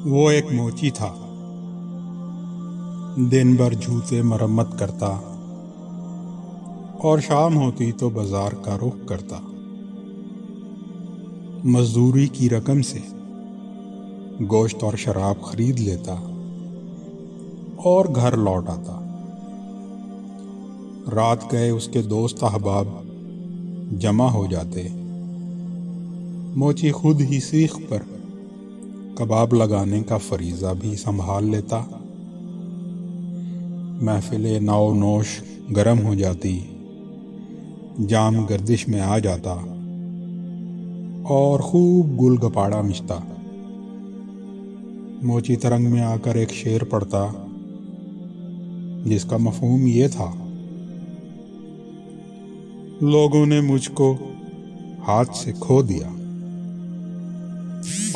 وہ ایک موچی تھا، دن بھر جھوتے مرمت کرتا اور شام ہوتی تو بازار کا رخ کرتا۔ مزدوری کی رقم سے گوشت اور شراب خرید لیتا اور گھر لوٹ آتا۔ رات گئے اس کے دوست احباب جمع ہو جاتے۔ موچی خود ہی سیخ پر کباب لگانے کا فریضہ بھی سنبھال لیتا۔ محفل نو نوش گرم ہو جاتی، جام گردش میں آ جاتا اور خوب گل گپاڑا مچتا۔ موچی ترنگ میں آ کر ایک شعر پڑھتا جس کا مفہوم یہ تھا: لوگوں نے مجھ کو ہاتھ سے کھو دیا،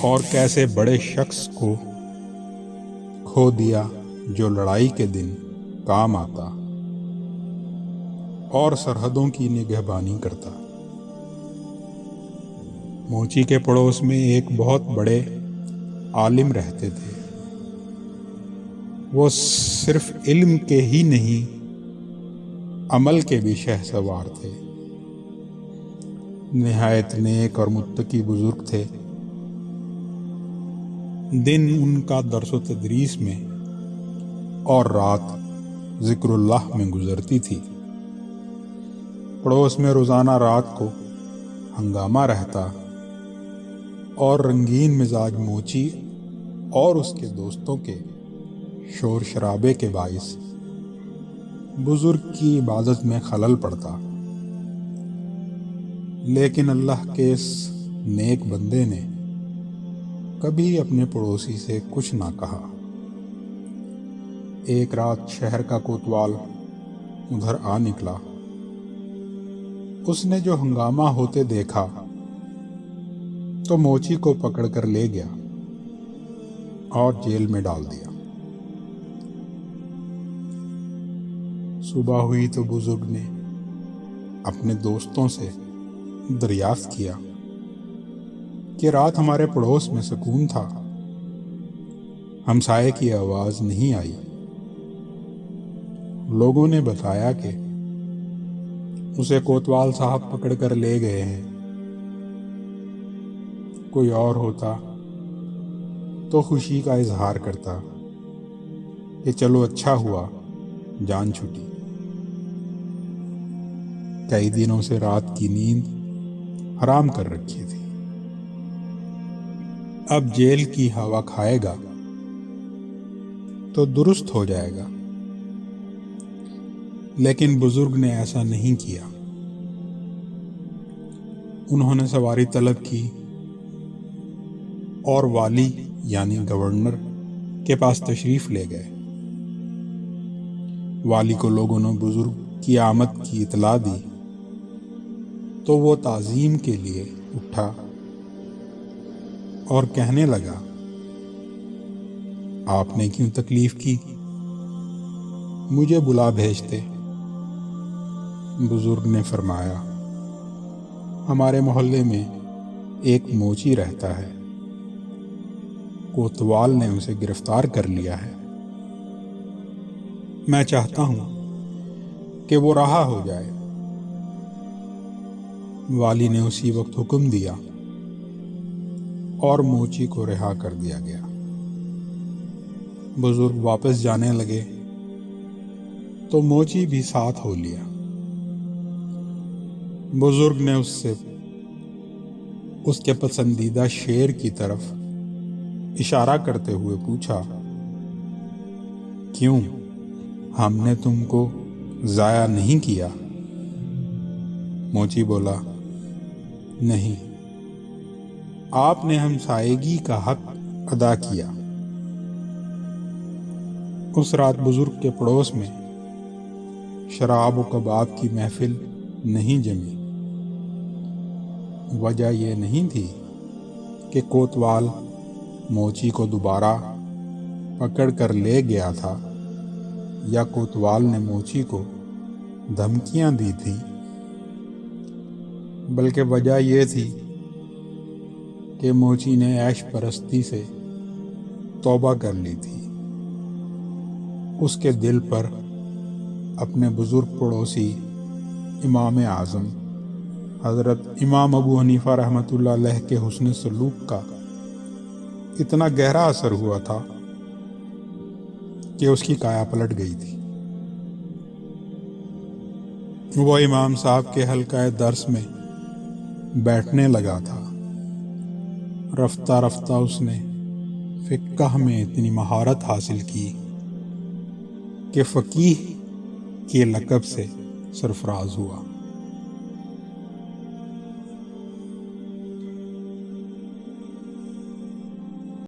اور کیسے بڑے شخص کو کھو دیا جو لڑائی کے دن کام آتا اور سرحدوں کی نگہبانی کرتا۔ موچی کے پڑوس میں ایک بہت بڑے عالم رہتے تھے۔ وہ صرف علم کے ہی نہیں، عمل کے بھی شہسوار تھے۔ نہایت نیک اور متقی بزرگ تھے۔ دن ان کا درس و تدریس میں اور رات ذکر اللہ میں گزرتی تھی۔ پڑوس میں روزانہ رات کو ہنگامہ رہتا اور رنگین مزاج موچی اور اس کے دوستوں کے شور شرابے کے باعث بزرگ کی عبادت میں خلل پڑتا۔ لیکن اللہ کے اس نیک بندے نے کبھی اپنے پڑوسی سے کچھ نہ کہا۔ ایک رات شہر کا کوتوال ادھر آ نکلا۔ اس نے جو ہنگامہ ہوتے دیکھا تو موچی کو پکڑ کر لے گیا اور جیل میں ڈال دیا۔ صبح ہوئی تو بزرگ نے اپنے دوستوں سے دریافت کیا کہ رات ہمارے پڑوس میں سکون تھا، ہمسائے کی آواز نہیں آئی۔ لوگوں نے بتایا کہ اسے کوتوال صاحب پکڑ کر لے گئے ہیں۔ کوئی اور ہوتا تو خوشی کا اظہار کرتا کہ چلو اچھا ہوا، جان چھٹی۔ کئی دنوں سے رات کی نیند حرام کر رکھی تھی۔ اب جیل کی ہوا کھائے گا تو درست ہو جائے گا۔ لیکن بزرگ نے ایسا نہیں کیا۔ انہوں نے سواری طلب کی اور والی یعنی گورنر کے پاس تشریف لے گئے۔ والی کو لوگوں نے بزرگ کی آمد کی اطلاع دی تو وہ تعظیم کے لیے اٹھا اور کہنے لگا: آپ نے کیوں تکلیف کی؟ مجھے بلا بھیجتے۔ بزرگ نے فرمایا: ہمارے محلے میں ایک موچی رہتا ہے، کوتوال نے اسے گرفتار کر لیا ہے۔ میں چاہتا ہوں کہ وہ رہا ہو جائے۔ والی نے اسی وقت حکم دیا اور موچی کو رہا کر دیا گیا۔ بزرگ واپس جانے لگے تو موچی بھی ساتھ ہو لیا۔ بزرگ نے اس سے اس کے پسندیدہ شعر کی طرف اشارہ کرتے ہوئے پوچھا: کیوں، ہم نے تم کو ضائع نہیں کیا؟ موچی بولا: نہیں، آپ نے ہمسائیگی کا حق ادا کیا۔ اس رات بزرگ کے پڑوس میں شراب و کباب کی محفل نہیں جمی۔ وجہ یہ نہیں تھی کہ کوتوال موچی کو دوبارہ پکڑ کر لے گیا تھا یا کوتوال نے موچی کو دھمکیاں دی تھیں، بلکہ وجہ یہ تھی کہ موچی نے عیش پرستی سے توبہ کر لی تھی۔ اس کے دل پر اپنے بزرگ پڑوسی امام اعظم حضرت امام ابو حنیفہ رحمۃ اللہ علیہ کے حسن سلوک کا اتنا گہرا اثر ہوا تھا کہ اس کی کایا پلٹ گئی تھی۔ وہ امام صاحب کے حلقہ درس میں بیٹھنے لگا تھا۔ رفتہ رفتہ اس نے فقہ میں اتنی مہارت حاصل کی کہ فقیہ کے لقب سے سرفراز ہوا۔